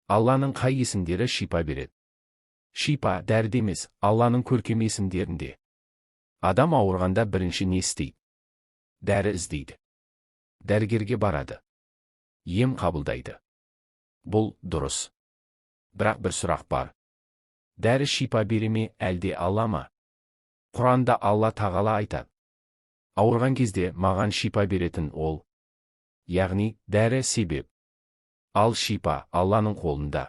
Алланың қай есімдері шипа береді? Шипа дәріде емес, Алланың көркем есімдерінде. Адам ауырғанда бірінші не істейді? Дәрі іздейді. Дәрігерге барады. Ем қабылдайды. Бұл дұрыс. Бірақ бір сұрақ бар. Дәрі шипа бере ме, әлде Алла ма? Құранда Алла тағала айтады. Ауырған кезде маған шипа беретін ол. Яғни, дәрі себеп. Ал шипа Алланың қолында.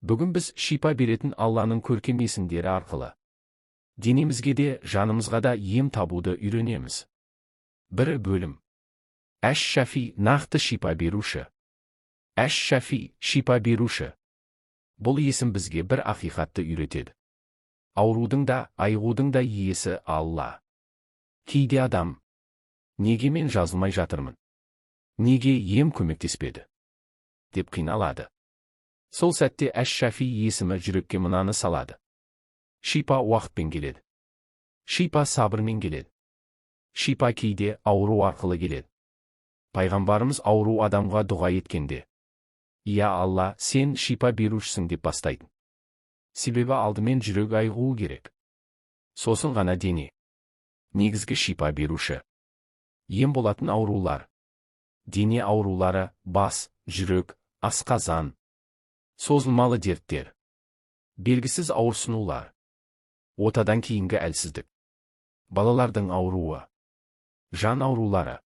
Бүгін біз шипа беретін Алланың көркем есімдері арқылы денемізге де, жанымызға да ем табуды үйренеміз. Бір бөлім. Әш-Шафи нақты шипа беруші. Әш-Шафи шипа беруші. Бұл есім бізге бір ақиқатты үйретеді. Аурудың да, айығудың да иесі Алла. Кейде адам, неге мен жазылмай жатырмын? Неге ем көмектеспеді? Деп қиналады. Сол сәтте Әш-Шафи есімі жүрекке мынаны салады. Шипа уақытпен келеді. Шипа сабырмен келеді. Шипа кейде ауру арқылы келеді. Пайғамбарымыз ауру адамға дұға еткенде, «Я Алла, сен шипа берушісің» деп бастайды. Себебі алдымен жүрек айығуы керек. Сосын ғана дене. Негізгі шипа беруші. Ем болатын аурулар. Дене аурулары, бас, жүрек, асқазан. Созылмалы дерттер. Белгісіз ауырсынулар. Отадан кейінгі әлсіздік. Балалардың ауруы. Жан аурулары.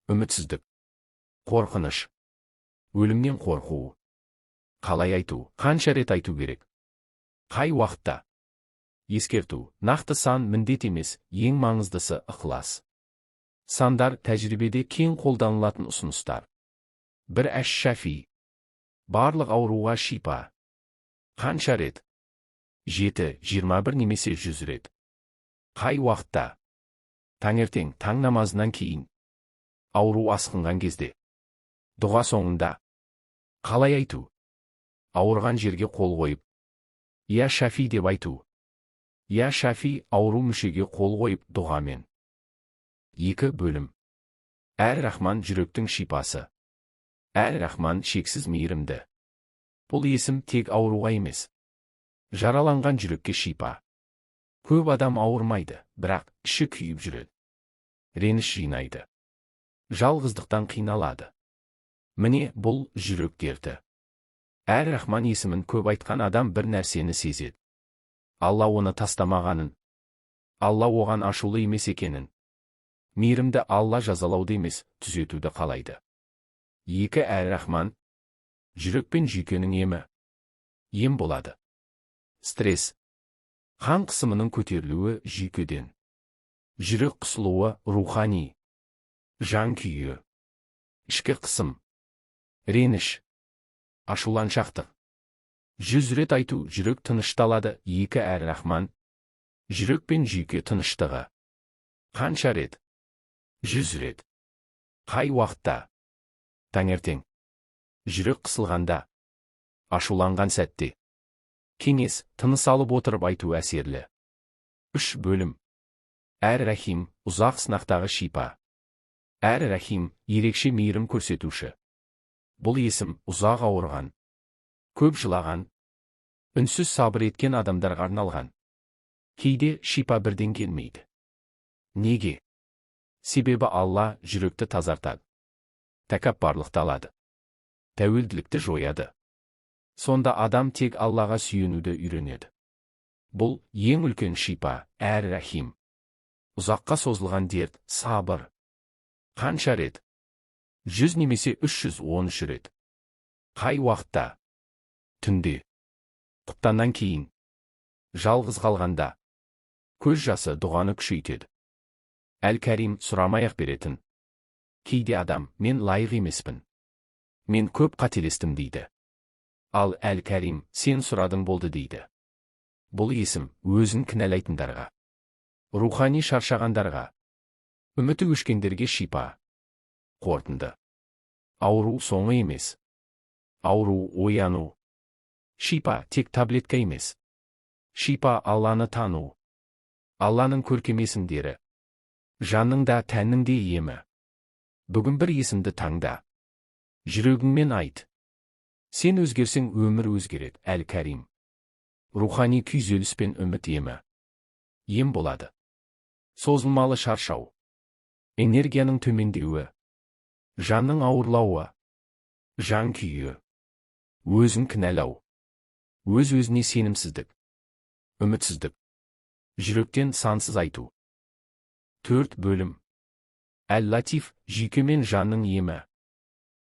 Үмітсіздік. Қорқыныш. Өлімнен қорқу. Қалай айту, қанша рет айту керек? Қай уақытта? Ескерту, нақты сан міндет емес, ең маңыздысы ықылас. Сандар тәжірибеде кең қолданылатын ұсыныстар. Бір Әш-Шафи. Барлық ауруға шипа. Қанша рет? 7, 21 немесе 100 рет. Қай уақытта? Таңертең, таң намазынан кейін. Ауру асқынған кезде. Дұға соңында. Қалай айту? Ауырған жерге қол қойып. Я Шафи деп айту. Я Шафи ауру мүшеге қол қойып дұғамен. 2 бөлім. Әр-Рахман жүректің шипасы. Әр-Рахман шексіз мейірімді. Бұл есім тек ауруға емес. Жараланған жүрекке шипа. Көп адам ауырмайды, бірақ іші күйіп жүреді. Реніш жинайды. Жалғыздықтан қиналады. Міне бұл жүрек дерті. Әр-Рахман есімін көп айтқан адам бір нәрсені сезеді. Алла оны тастамағанын. Алла оған ашулы емес екенін. Мейірімді Алла жазалауды емес, түзетуді қалайды. 2 Әр-Рахман. Жүрек пен жүйкенің емі. Ем болады. Стресс. Қан қысымының көтерілуі жүйкеден. Жүрек қысылуы рухани. Жан күйі. Ішкі қысым. Реніш. Ашуланшақтық. 100 рет айту жүрек тынышталады. 2 Әр-Рахман. Жүрек пен жүйке тыныштығы. Қанша рет? 100 рет. Қай уақытта? Таңертең. Жүрек қысылғанда. Ашуланған сәтте. Кеңес, тыныс алып отырып айту әсерлі. 3 бөлім. Әр-Рахим, ұзақ сынақтағы шипа. Әр-Рахим, ерекше мейірім көрсетуші. Бұл есім ұзақ ауырған, көп жылаған, үнсіз сабыр еткен адамдарға арналған. Кейде шипа бірден келмейді. Неге? Себебі Алла жүректі тазартады. Тәкаппарлықты алады. Тәуелділікті жояды. Сонда адам тек Аллаға сүйенуді үйренеді. Бұл ең үлкен шипа, Әр-Рахим. Ұзаққа созылған дерт, сабыр. Қанша рет? 100 немесе 313 рет. Қай уақытта? Түнде. Құптаннан кейін. Жалғыз қалғанда. Көз жасы дұғаны күшейтеді. Әл-Кәрим сұрамай-ақ беретін. Кейде адам, мен лайық емеспін. Мен көп қателестім дейді. Ал Әл-Кәрим, сен сұрадың болды дейді. Бұл есім өзін кінәлайтындарға. Рухани шаршағандарға. Үміті өшкендерге шипа. Қорытынды. Ауру соңы емес. Ауру ояну. Шипа тек таблетка емес. Шипа Алланы тану. Алланың көркем есімдері. Жанның да тәннің де емі. Бүгін бір есімді таңда. Жүрегіңмен айт. Sen өзгерсең, өмір өзгереді. Әл-Кәрим. Рухани күйзеліс пен үміт емі. Ем болады. Созылмалы шаршау. Энергияның төмендеуі. Жанның ауырлауы. Жан күйі. Өзін кінәлау. Өз-өзіне сенімсіздік. Үмітсіздік. Жүректен сансыз айту. 4 бөлім. Әл-Латиф, жүйке мен жанның емі.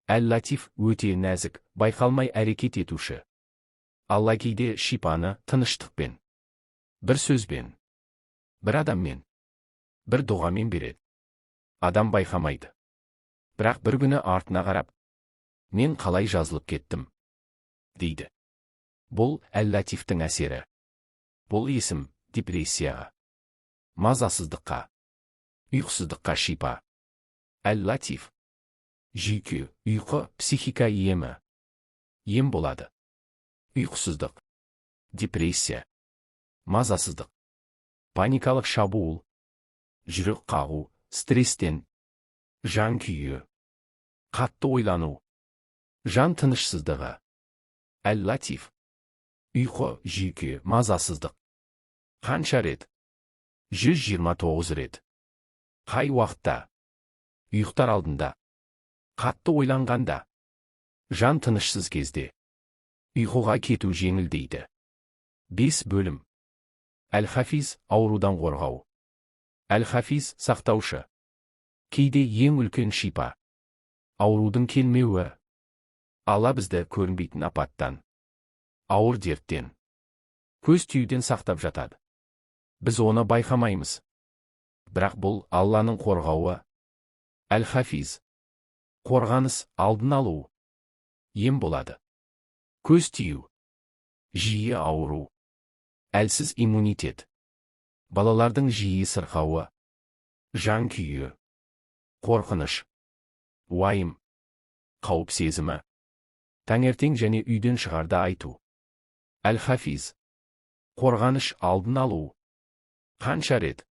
Әл-Латиф өте нәзік, байқалмай әрекет етуші. Алла кейде шипаны тыныштықпен, бір сөзбен, бір адаммен, бір дұғамен береді. Адам байқамайды. Бірақ бір күні артына қарап, мен қалай жазылып кеттім, дейді. Бұл Әл-Латифтің әсері. Бұл есім депрессияға, мазасыздыққа, ұйқысыздыққа шипа. Әл-Латиф. Жүйке, ұйқы, психика емі. Ем болады. Ұйқысыздық. Депрессия. Мазасыздық. Паникалық шабуыл. Жүрек қағу, стресстен. Жан күйі. Қатты ойлану. Жан тынышсыздығы. Әл-Латиф. Ұйқы, жүйке, мазасыздық. Қанша рет? 129 рет. Қай уақытта? Ұйықтар алдында. Қатты ойланғанда. Жан тынышсыз кезде. Ұйқыға кету жеңілдейді. 5 бөлім. Әл-Хафиз, аурудан қорғау. Әл-Хафиз, сақтаушы. Кейде ең үлкен шипа. Аурудың келмеуі. Алла бізді көрінбейтін апаттан, ауыр дерттен, көз тиюден сақтап жатады. Біз оны байқамаймыз. Бірақ бұл Алланың қорғауы. Әл-Хафиз. Қорғаныс, алдын алу. Ем болады. Көз тию. Жиі ауру. Әлсіз иммунитет. Балалардың жиі сырқауы. Жан күйі. Қорқыныш. Уайым. Қауіп сезімі. Таңертең және үйден шығарда айту. Әл-Хафиз. Қорғаныш, алдын алу. Қанша рет?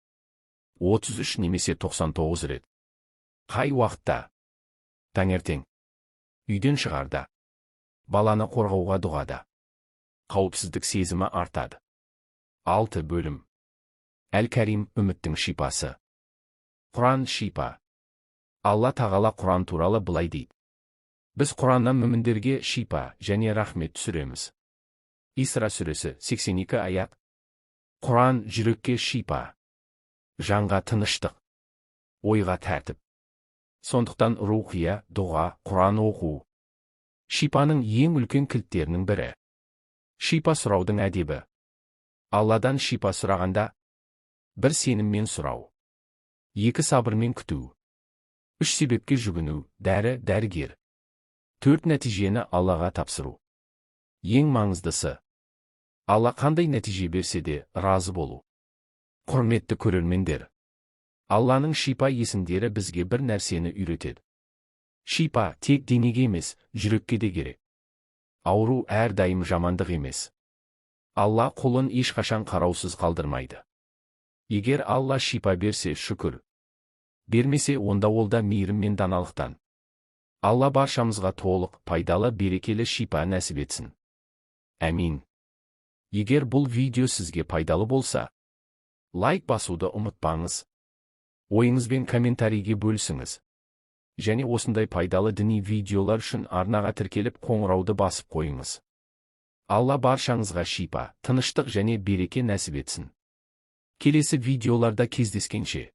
33 немесе 99 рет. Қай уақытта? Таңертең. Үйден шығарда. Баланы қорғауға дұғада. Қауіпсіздік сезімі артады. 6 бөлім. Әл-Кәрим, үміттің шипасы. Құран шипа. Алла тағала Құран туралы былай дейді. Біз Құраннан мүміндерге шипа және рахмет түсіреміз. Исра сүресі 82 аят. Құран жүрекке шипа. Жанға тыныштық. Ойға тәртіп. Сондықтан рухия, дұға, Құран оқу. Шипаның ең үлкен кілттерінің бірі. Шипа сұраудың әдебі. Алладан шипа сұрағанда, 1 сеніммен сұрау. 2 сабырмен күту. 3 себепке жүгіну, дәрі, дәрігер. 4 нәтижені Аллаға тапсыру. Ең маңыздысы. Алла қандай нәтиже берсе де разы болу. Құрметті көрермендер. Алланың шипа есімдері бізге бір нәрсені үйретеді. Шипа тек денеге емес, жүрекке де керек. Ауру әрдайым жамандық емес. Алла құлын ешқашан қараусыз қалдырмайды. Егер Алла шипа берсе, шүкір. Бермесе, онда ол да мейірім мен даналықтан. Алла баршамызға толық, пайдалы, берекелі шипа нәсіп етсін. Әмин. Егер бұл видео сізге пайдалы болса, лайк басуды ұмытпаңыз. Ойыңызбен комментарийге бөлісіңіз. Және осындай пайдалы діни видеолар үшін арнаға тіркеліп қоңырауды басып қойыңыз. Алла баршаңызға шипа, тыныштық және береке нәсіп етсін. Келесі видеоларда кездескенше.